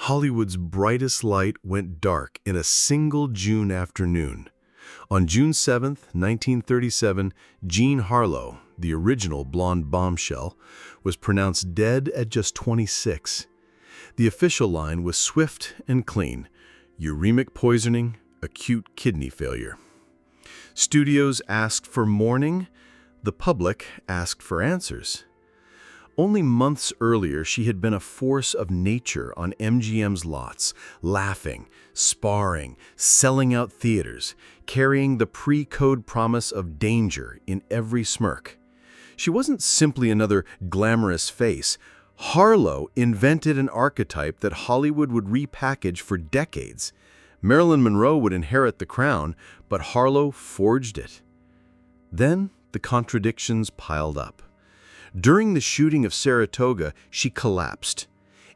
Hollywood's brightest light went dark in a single June afternoon. On June 7, 1937, Jean Harlow, the original blonde bombshell, was pronounced dead at just 26. The official line was swift and clean: uremic poisoning, acute kidney failure. Studios asked for mourning, the public asked for answers. Only months earlier, she had been a force of nature on MGM's lots, laughing, sparring, selling out theaters, carrying the pre-code promise of danger in every smirk. She wasn't simply another glamorous face. Harlow invented an archetype that Hollywood would repackage for decades. Marilyn Monroe would inherit the crown, but Harlow forged it. Then the contradictions piled up. During the shooting of Saratoga, she collapsed.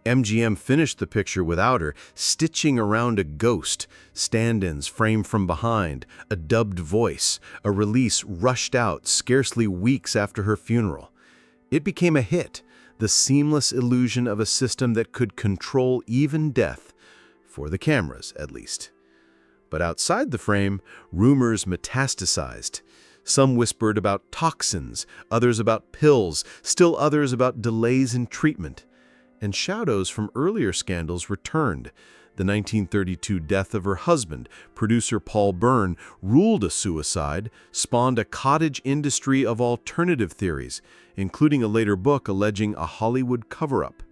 MGM finished the picture without her, stitching around a ghost, stand-ins framed from behind, a dubbed voice, a release rushed out scarcely weeks after her funeral. It became a hit, the seamless illusion of a system that could control even death, for the cameras at least. But outside the frame, rumors metastasized. Some whispered about toxins, others about pills, still others about delays in treatment. And shadows from earlier scandals returned. The 1932 death of her husband, producer Paul Bern, ruled a suicide, spawned a cottage industry of alternative theories, including a later book alleging a Hollywood cover-up.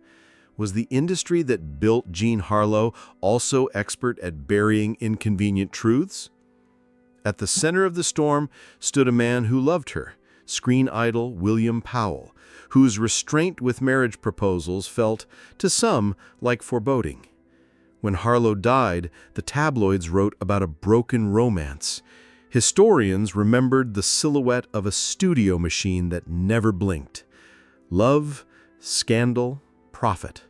Was the industry that built Jean Harlow also expert at burying inconvenient truths? At the center of the storm stood a man who loved her, screen idol William Powell, whose restraint with marriage proposals felt, to some, like foreboding. When Harlow died, the tabloids wrote about a broken romance. Historians remembered the silhouette of a studio machine that never blinked. Love, scandal, profit.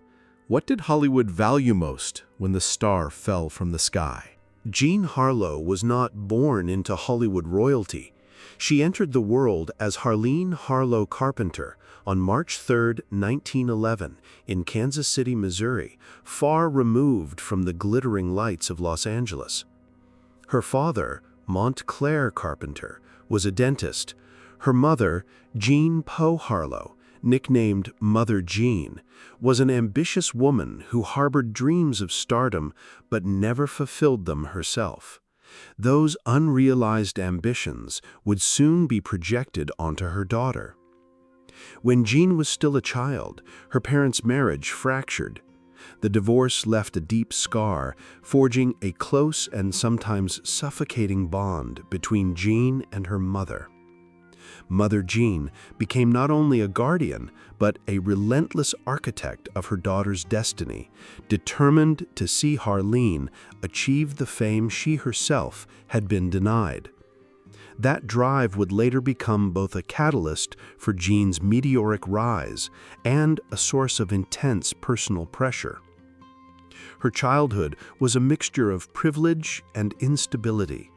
What did Hollywood value most when the star fell from the sky? Jean Harlow was not born into Hollywood royalty. She entered the world as Harleen Harlow Carpenter on March 3, 1911, in Kansas City, Missouri, far removed from the glittering lights of Los Angeles. Her father, Montclair Carpenter, was a dentist. Her mother, Jean Poe Harlow, nicknamed Mother Jean, was an ambitious woman who harbored dreams of stardom but never fulfilled them herself. Those unrealized ambitions would soon be projected onto her daughter. When Jean was still a child, her parents' marriage fractured. The divorce left a deep scar, forging a close and sometimes suffocating bond between Jean and her mother. Mother Jean became not only a guardian, but a relentless architect of her daughter's destiny, determined to see Harleen achieve the fame she herself had been denied. That drive would later become both a catalyst for Jean's meteoric rise and a source of intense personal pressure. Her childhood was a mixture of privilege and instability.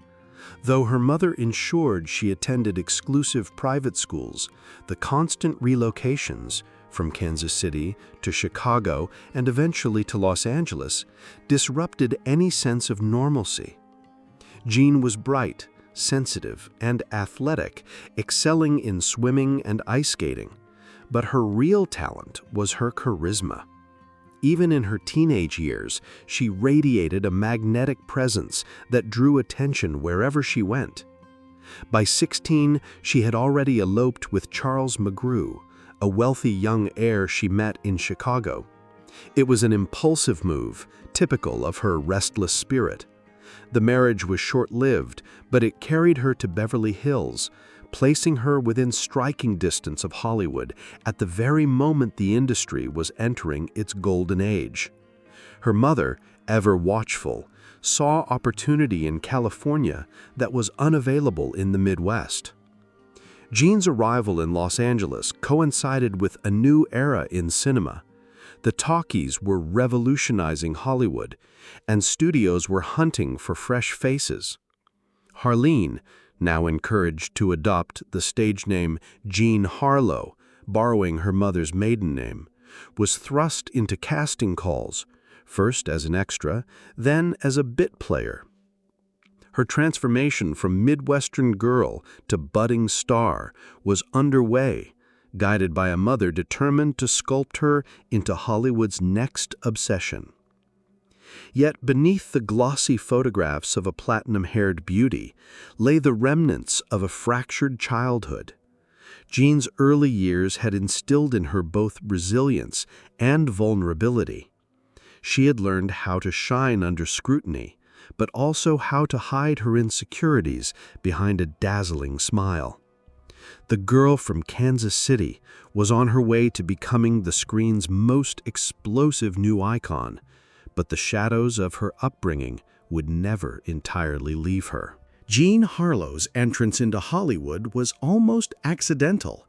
Though her mother ensured she attended exclusive private schools, the constant relocations from Kansas City to Chicago and eventually to Los Angeles disrupted any sense of normalcy. Jean was bright, sensitive, and athletic, excelling in swimming and ice skating, but her real talent was her charisma. Even in her teenage years, she radiated a magnetic presence that drew attention wherever she went. By 16, she had already eloped with Charles McGrew, a wealthy young heir she met in Chicago. It was an impulsive move, typical of her restless spirit. The marriage was short-lived, but it carried her to Beverly Hills, placing her within striking distance of Hollywood at the very moment the industry was entering its golden age. Her mother, ever watchful, saw opportunity in California that was unavailable in the Midwest. Jean's arrival in Los Angeles coincided with a new era in cinema. The talkies were revolutionizing Hollywood, and studios were hunting for fresh faces. Harleen, now encouraged to adopt the stage name Jean Harlow, borrowing her mother's maiden name, was thrust into casting calls, first as an extra, then as a bit player. Her transformation from Midwestern girl to budding star was underway, guided by a mother determined to sculpt her into Hollywood's next obsession. Yet beneath the glossy photographs of a platinum-haired beauty lay the remnants of a fractured childhood. Jean's early years had instilled in her both resilience and vulnerability. She had learned how to shine under scrutiny, but also how to hide her insecurities behind a dazzling smile. The girl from Kansas City was on her way to becoming the screen's most explosive new icon, but the shadows of her upbringing would never entirely leave her. Jean Harlow's entrance into Hollywood was almost accidental.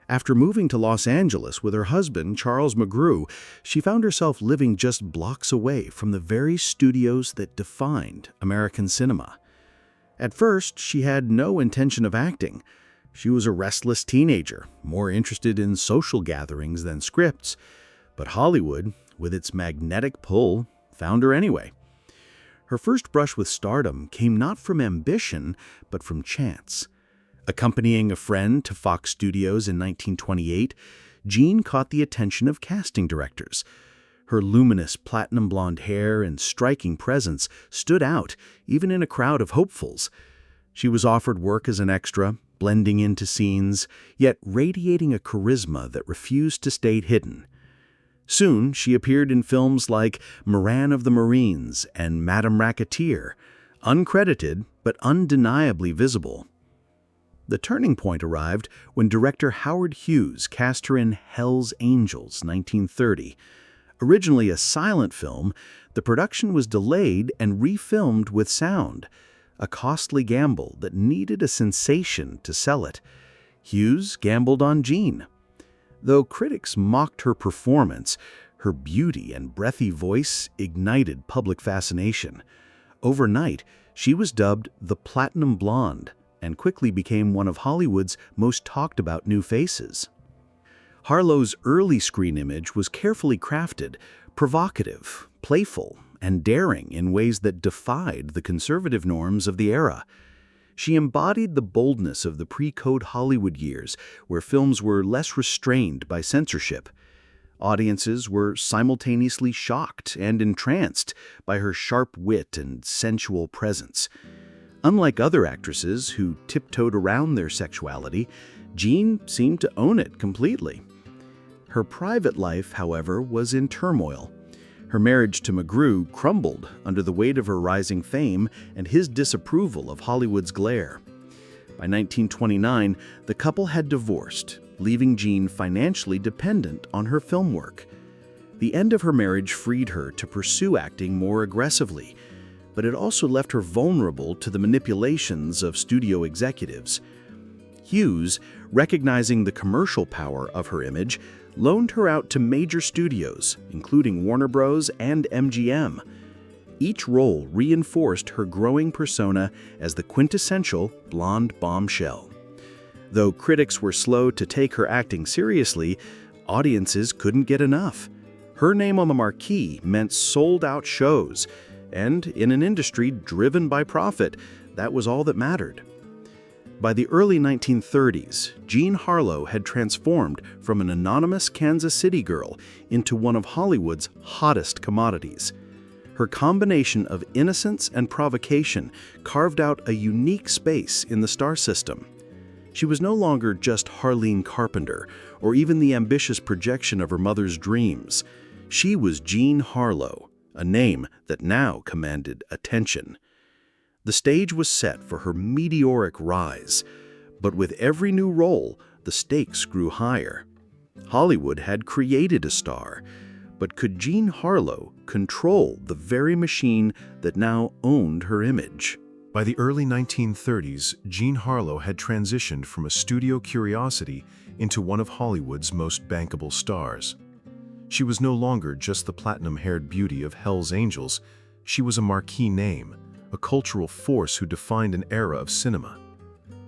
After moving to Los Angeles with her husband, Charles McGrew, she found herself living just blocks away from the very studios that defined American cinema. At first, she had no intention of acting. She was a restless teenager, more interested in social gatherings than scripts. But Hollywood, with its magnetic pull, found her anyway. Her first brush with stardom came not from ambition, but from chance. Accompanying a friend to Fox Studios in 1928, Jean caught the attention of casting directors. Her luminous platinum blonde hair and striking presence stood out, even in a crowd of hopefuls. She was offered work as an extra, blending into scenes, yet radiating a charisma that refused to stay hidden. Soon, she appeared in films like Moran of the Marines and Madame Racketeer, uncredited but undeniably visible. The turning point arrived when director Howard Hughes cast her in Hell's Angels, 1930. Originally a silent film, the production was delayed and refilmed with sound, a costly gamble that needed a sensation to sell it. Hughes gambled on Jean. Though critics mocked her performance, her beauty and breathy voice ignited public fascination. Overnight, she was dubbed the Platinum Blonde and quickly became one of Hollywood's most talked-about new faces. Harlow's early screen image was carefully crafted, provocative, playful, and daring in ways that defied the conservative norms of the era. She embodied the boldness of the pre-code Hollywood years, where films were less restrained by censorship. Audiences were simultaneously shocked and entranced by her sharp wit and sensual presence. Unlike other actresses who tiptoed around their sexuality, Jean seemed to own it completely. Her private life, however, was in turmoil. Her marriage to McGrew crumbled under the weight of her rising fame and his disapproval of Hollywood's glare. By 1929, the couple had divorced, leaving Jean financially dependent on her film work. The end of her marriage freed her to pursue acting more aggressively, but it also left her vulnerable to the manipulations of studio executives. Hughes, recognizing the commercial power of her image, loaned her out to major studios, including Warner Bros. And MGM. Each role reinforced her growing persona as the quintessential blonde bombshell. Though critics were slow to take her acting seriously, audiences couldn't get enough. Her name on the marquee meant sold-out shows, and in an industry driven by profit, that was all that mattered. By the early 1930s, Jean Harlow had transformed from an anonymous Kansas City girl into one of Hollywood's hottest commodities. Her combination of innocence and provocation carved out a unique space in the star system. She was no longer just Harleen Carpenter, or even the ambitious projection of her mother's dreams. She was Jean Harlow, a name that now commanded attention. The stage was set for her meteoric rise, but with every new role, the stakes grew higher. Hollywood had created a star, but could Jean Harlow control the very machine that now owned her image? By the early 1930s, Jean Harlow had transitioned from a studio curiosity into one of Hollywood's most bankable stars. She was no longer just the platinum-haired beauty of Hell's Angels. She was a marquee name, a cultural force who defined an era of cinema.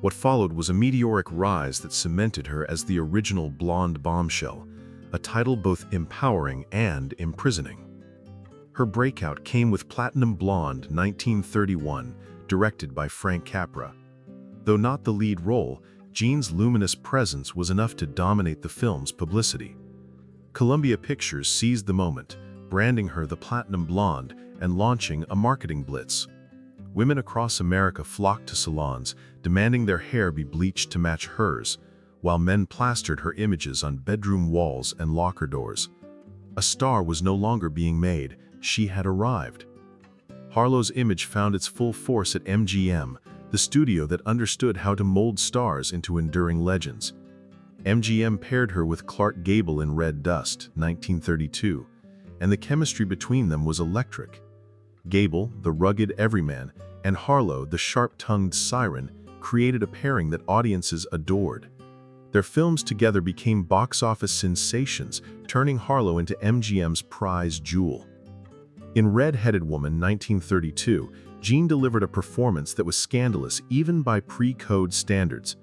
What followed was a meteoric rise that cemented her as the original blonde bombshell, a title both empowering and imprisoning. Her breakout came with Platinum Blonde 1931, directed by Frank Capra. Though not the lead role, Jean's luminous presence was enough to dominate the film's publicity. Columbia Pictures seized the moment, branding her the Platinum Blonde and launching a marketing blitz. Women across America flocked to salons, demanding their hair be bleached to match hers, while men plastered her images on bedroom walls and locker doors. A star was no longer being made, she had arrived. Harlow's image found its full force at MGM, the studio that understood how to mold stars into enduring legends. MGM paired her with Clark Gable in Red Dust, 1932, and the chemistry between them was electric. Gable, the rugged everyman, and Harlow, the sharp-tongued siren, created a pairing that audiences adored. Their films together became box office sensations, turning Harlow into MGM's prize jewel. In Red-Headed Woman, 1932, Jean delivered a performance that was scandalous even by pre-code standards.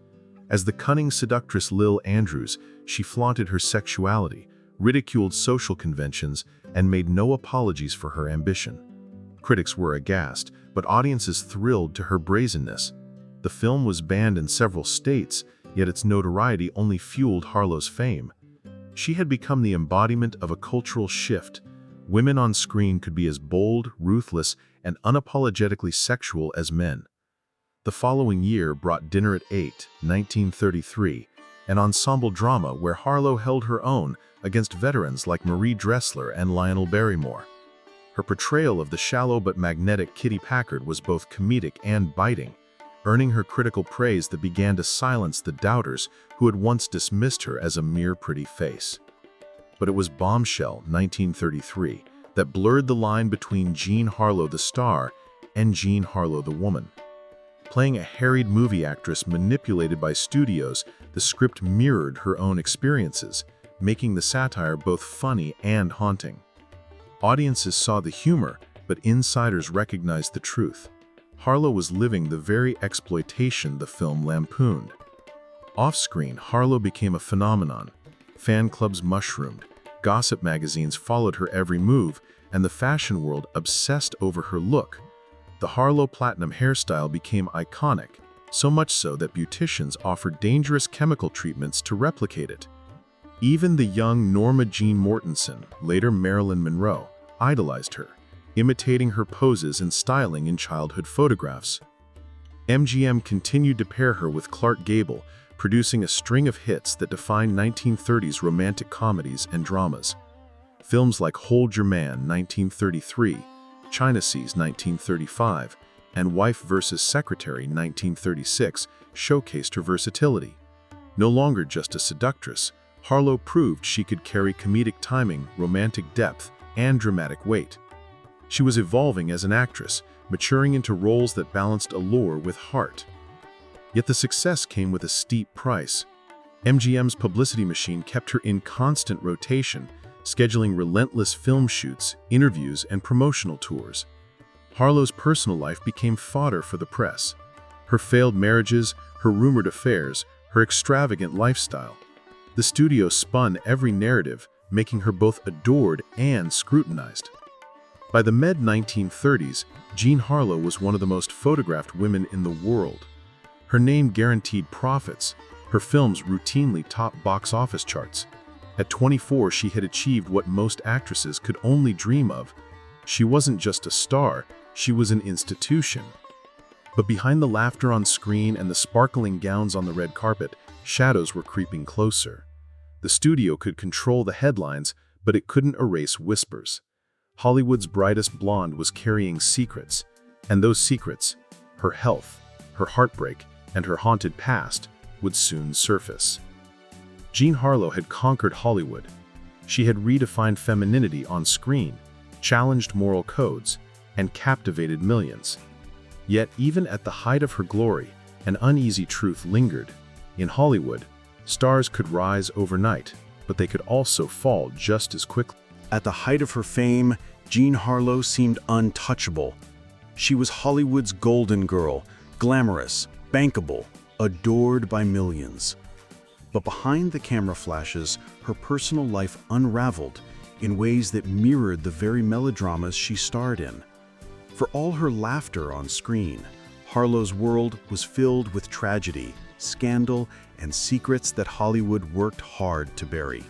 As the cunning seductress Lil Andrews, she flaunted her sexuality, ridiculed social conventions, and made no apologies for her ambition. Critics were aghast, but audiences thrilled to her brazenness. The film was banned in several states, yet its notoriety only fueled Harlow's fame. She had become the embodiment of a cultural shift. Women on screen could be as bold, ruthless, and unapologetically sexual as men. The following year brought Dinner at 8, 1933, an ensemble drama where Harlow held her own against veterans like Marie Dressler and Lionel Barrymore. Her portrayal of the shallow but magnetic Kitty Packard was both comedic and biting, earning her critical praise that began to silence the doubters who had once dismissed her as a mere pretty face. But it was Bombshell, 1933, that blurred the line between Jean Harlow the star and Jean Harlow the woman. Playing a harried movie actress manipulated by studios, the script mirrored her own experiences, making the satire both funny and haunting. Audiences saw the humor, but insiders recognized the truth. Harlow was living the very exploitation the film lampooned. Off-screen, Harlow became a phenomenon. Fan clubs mushroomed, gossip magazines followed her every move, and the fashion world obsessed over her look. The Harlow Platinum hairstyle became iconic, so much so that beauticians offered dangerous chemical treatments to replicate it. Even the young Norma Jean Mortensen, later Marilyn Monroe, idolized her, imitating her poses and styling in childhood photographs. MGM continued to pair her with Clark Gable, producing a string of hits that defined 1930s romantic comedies and dramas. Films like Hold Your Man, 1933, China Seas, 1935, and Wife vs. Secretary, 1936, showcased her versatility. No longer just a seductress, Harlow proved she could carry comedic timing, romantic depth, and dramatic weight. She was evolving as an actress, maturing into roles that balanced allure with heart. Yet the success came with a steep price. MGM's publicity machine kept her in constant rotation, scheduling relentless film shoots, interviews, and promotional tours. Harlow's personal life became fodder for the press. Her failed marriages, her rumored affairs, her extravagant lifestyle. The studio spun every narrative, making her both adored and scrutinized. By the mid-1930s, Jean Harlow was one of the most photographed women in the world. Her name guaranteed profits. Her films routinely topped box office charts. At 24, she had achieved what most actresses could only dream of. She wasn't just a star, she was an institution. But behind the laughter on screen and the sparkling gowns on the red carpet, shadows were creeping closer. The studio could control the headlines, but it couldn't erase whispers. Hollywood's brightest blonde was carrying secrets, and those secrets, her health, her heartbreak, and her haunted past, would soon surface. Jean Harlow had conquered Hollywood. She had redefined femininity on screen, challenged moral codes, and captivated millions. Yet even at the height of her glory, an uneasy truth lingered. In Hollywood, stars could rise overnight, but they could also fall just as quickly. At the height of her fame, Jean Harlow seemed untouchable. She was Hollywood's golden girl, glamorous, bankable, adored by millions. But behind the camera flashes, her personal life unraveled, in ways that mirrored the very melodramas she starred in. For all her laughter on screen, Harlow's world was filled with tragedy, scandal, and secrets that Hollywood worked hard to bury.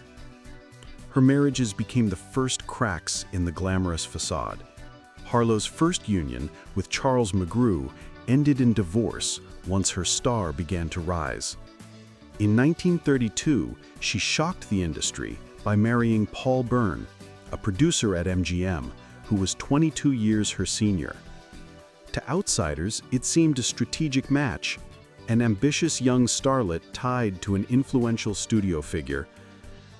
Her marriages became the first cracks in the glamorous facade. Harlow's first union with Charles McGrew ended in divorce once her star began to rise. In 1932, she shocked the industry by marrying Paul Bern, a producer at MGM, who was 22 years her senior. To outsiders, it seemed a strategic match, an ambitious young starlet tied to an influential studio figure.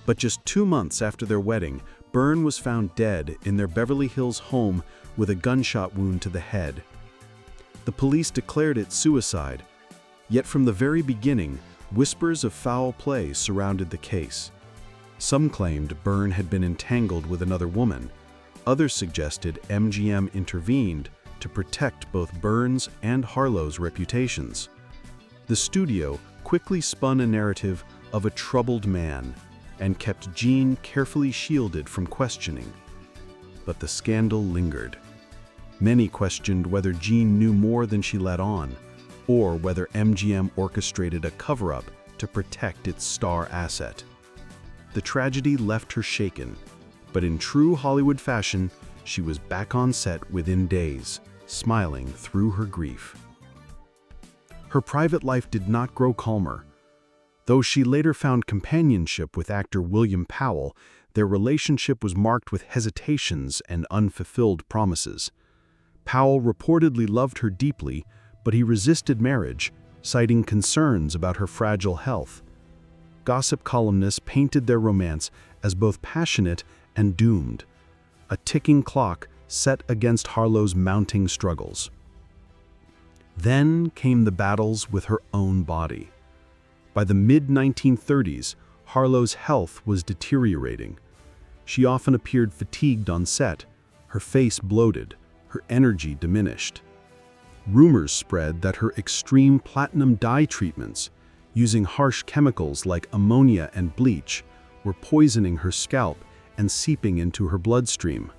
But just 2 months after their wedding, Bern was found dead in their Beverly Hills home with a gunshot wound to the head. The police declared it suicide, yet from the very beginning, whispers of foul play surrounded the case. Some claimed Bern had been entangled with another woman. Others suggested MGM intervened to protect both Bern's and Harlow's reputations. The studio quickly spun a narrative of a troubled man and kept Jean carefully shielded from questioning. But the scandal lingered. Many questioned whether Jean knew more than she let on, or whether MGM orchestrated a cover-up to protect its star asset. The tragedy left her shaken, but in true Hollywood fashion, she was back on set within days, smiling through her grief. Her private life did not grow calmer. Though she later found companionship with actor William Powell, their relationship was marked with hesitations and unfulfilled promises. Powell reportedly loved her deeply, but he resisted marriage, citing concerns about her fragile health. Gossip columnists painted their romance as both passionate and doomed, a ticking clock set against Harlow's mounting struggles. Then came the battles with her own body. By the mid-1930s, Harlow's health was deteriorating. She often appeared fatigued on set, her face bloated, her energy diminished. Rumors spread that her extreme platinum dye treatments, using harsh chemicals like ammonia and bleach, were poisoning her scalp and seeping into her bloodstream.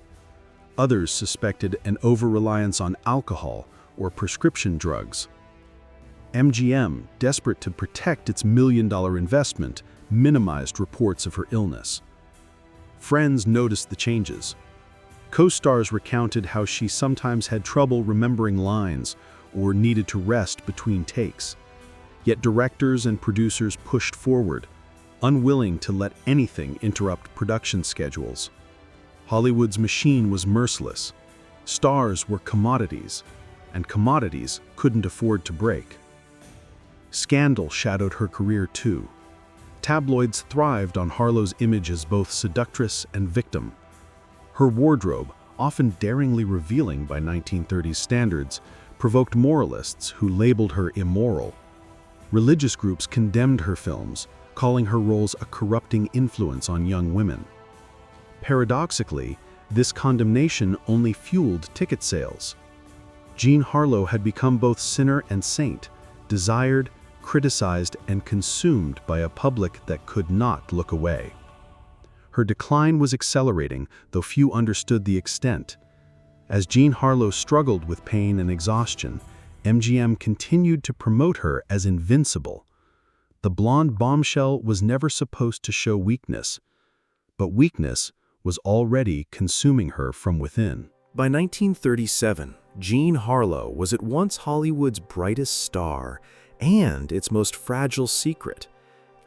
Others suspected an over-reliance on alcohol or prescription drugs. MGM, desperate to protect its million-dollar investment, minimized reports of her illness. Friends noticed the changes. Co-stars recounted how she sometimes had trouble remembering lines or needed to rest between takes. Yet directors and producers pushed forward, unwilling to let anything interrupt production schedules. Hollywood's machine was merciless. Stars were commodities, and commodities couldn't afford to break. Scandal shadowed her career too. Tabloids thrived on Harlow's image as both seductress and victim. Her wardrobe, often daringly revealing by 1930s standards, provoked moralists who labeled her immoral. Religious groups condemned her films, calling her roles a corrupting influence on young women. Paradoxically, this condemnation only fueled ticket sales. Jean Harlow had become both sinner and saint, desired, criticized, and consumed by a public that could not look away. Her decline was accelerating, though few understood the extent. As Jean Harlow struggled with pain and exhaustion, MGM continued to promote her as invincible. The blonde bombshell was never supposed to show weakness, but weakness was already consuming her from within. By 1937, Jean Harlow was at once Hollywood's brightest star and its most fragile secret.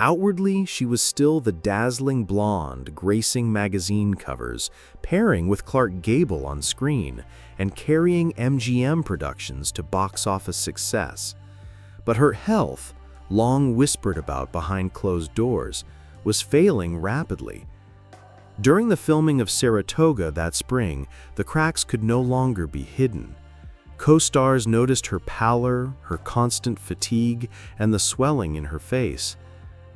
Outwardly, she was still the dazzling blonde gracing magazine covers, pairing with Clark Gable on screen, and carrying MGM productions to box office success. But her health, long whispered about behind closed doors, was failing rapidly. During the filming of Saratoga that spring, the cracks could no longer be hidden. Co-stars noticed her pallor, her constant fatigue, and the swelling in her face.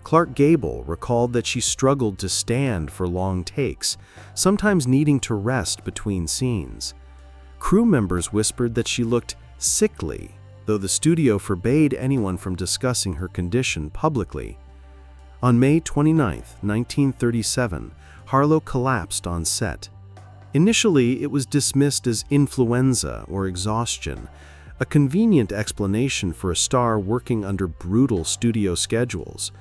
Clark Gable recalled that she struggled to stand for long takes, sometimes needing to rest between scenes. Crew members whispered that she looked sickly, though the studio forbade anyone from discussing her condition publicly. On May 29, 1937, Harlow collapsed on set. Initially, it was dismissed as influenza or exhaustion, a convenient explanation for a star working under brutal studio schedules.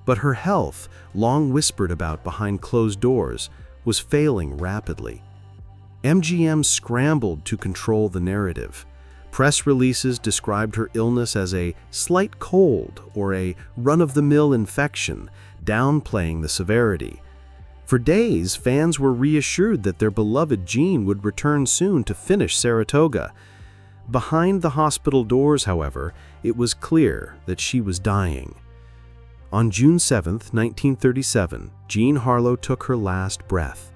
But her health, long whispered about behind closed doors, was failing rapidly. MGM scrambled to control the narrative. Press releases described her illness as a slight cold or a run-of-the-mill infection, downplaying the severity. For days, fans were reassured that their beloved Jean would return soon to finish Saratoga. Behind the hospital doors, however, it was clear that she was dying. On June 7, 1937, Jean Harlow took her last breath.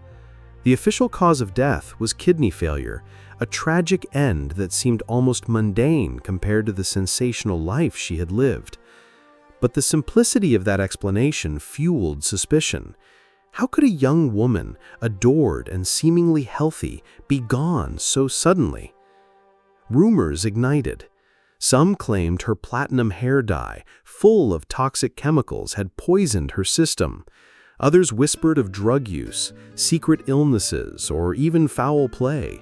The official cause of death was kidney failure, a tragic end that seemed almost mundane compared to the sensational life she had lived. But the simplicity of that explanation fueled suspicion. How could a young woman, adored and seemingly healthy, be gone so suddenly? Rumors ignited. Some claimed her platinum hair dye, full of toxic chemicals, had poisoned her system. Others whispered of drug use, secret illnesses, or even foul play.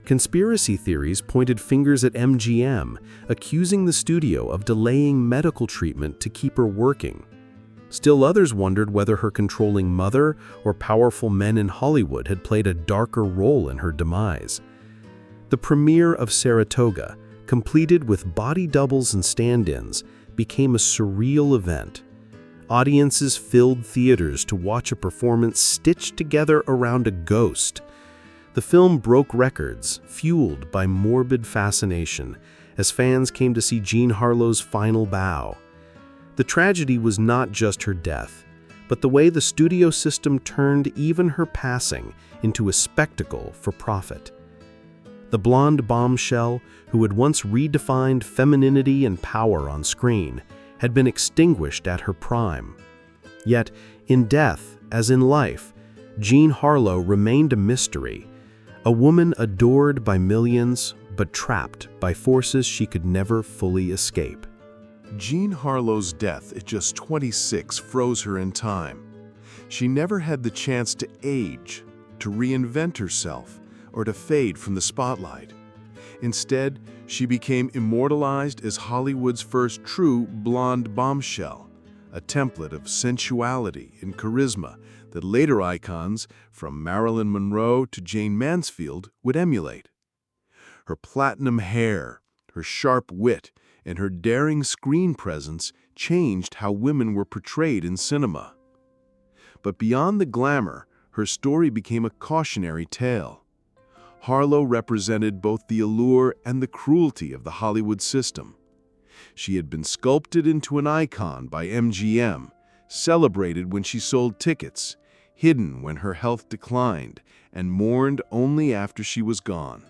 Conspiracy theories pointed fingers at MGM, accusing the studio of delaying medical treatment to keep her working. Still others wondered whether her controlling mother or powerful men in Hollywood had played a darker role in her demise. The premiere of Saratoga, completed with body doubles and stand-ins, became a surreal event. Audiences filled theaters to watch a performance stitched together around a ghost. The film broke records, fueled by morbid fascination, as fans came to see Jean Harlow's final bow. The tragedy was not just her death, but the way the studio system turned even her passing into a spectacle for profit. The blonde bombshell, who had once redefined femininity and power on screen, had been extinguished at her prime. Yet, in death, as in life, Jean Harlow remained a mystery, a woman adored by millions, but trapped by forces she could never fully escape. Jean Harlow's death at just 26 froze her in time. She never had the chance to age, to reinvent herself, or to fade from the spotlight. Instead, she became immortalized as Hollywood's first true blonde bombshell, a template of sensuality and charisma that later icons, from Marilyn Monroe to Jane Mansfield, would emulate. Her platinum hair, her sharp wit, and her daring screen presence changed how women were portrayed in cinema. But beyond the glamour, her story became a cautionary tale. Harlow represented both the allure and the cruelty of the Hollywood system. She had been sculpted into an icon by MGM, celebrated when she sold tickets, hidden when her health declined, and mourned only after she was gone.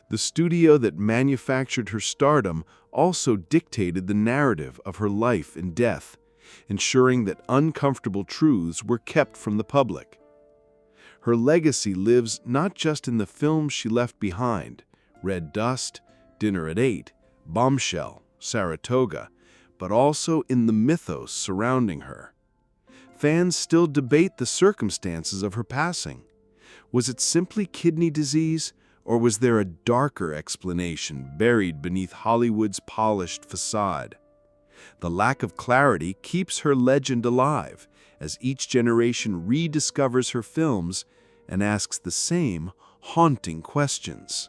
The studio that manufactured her stardom also dictated the narrative of her life and death, ensuring that uncomfortable truths were kept from the public. Her legacy lives not just in the films she left behind, Red Dust, Dinner at 8, Bombshell, Saratoga, but also in the mythos surrounding her. Fans still debate the circumstances of her passing. Was it simply kidney disease, or was there a darker explanation buried beneath Hollywood's polished facade? The lack of clarity keeps her legend alive, as each generation rediscovers her films and asks the same haunting questions.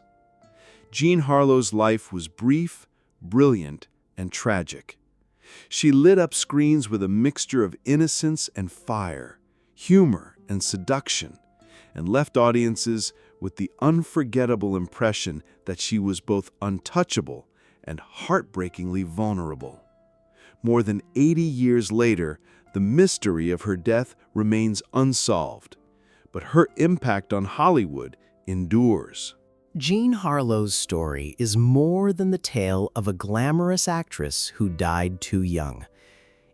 Jean Harlow's life was brief, brilliant, and tragic. She lit up screens with a mixture of innocence and fire, humor and seduction, and left audiences with the unforgettable impression that she was both untouchable and heartbreakingly vulnerable. More than 80 years later, the mystery of her death remains unsolved, but her impact on Hollywood endures. Jean Harlow's story is more than the tale of a glamorous actress who died too young.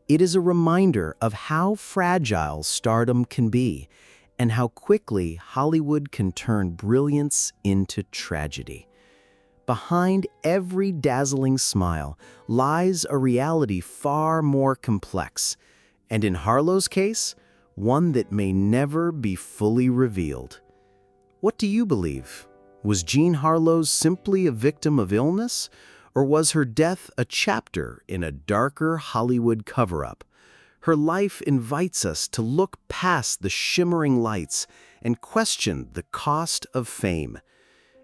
It is a reminder of how fragile stardom can be and how quickly Hollywood can turn brilliance into tragedy. Behind every dazzling smile lies a reality far more complex, And in Harlow's case, one that may never be fully revealed. What do you believe? Was Jean Harlow simply a victim of illness, or was her death a chapter in a darker Hollywood cover-up? Her life invites us to look past the shimmering lights and question the cost of fame.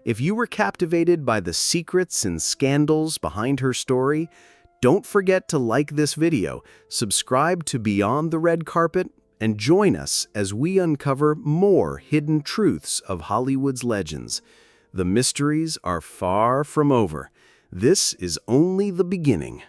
If you were captivated by the secrets and scandals behind her story, don't forget to like this video, subscribe to Beyond the Red Carpet, and join us as we uncover more hidden truths of Hollywood's legends. The mysteries are far from over. This is only the beginning.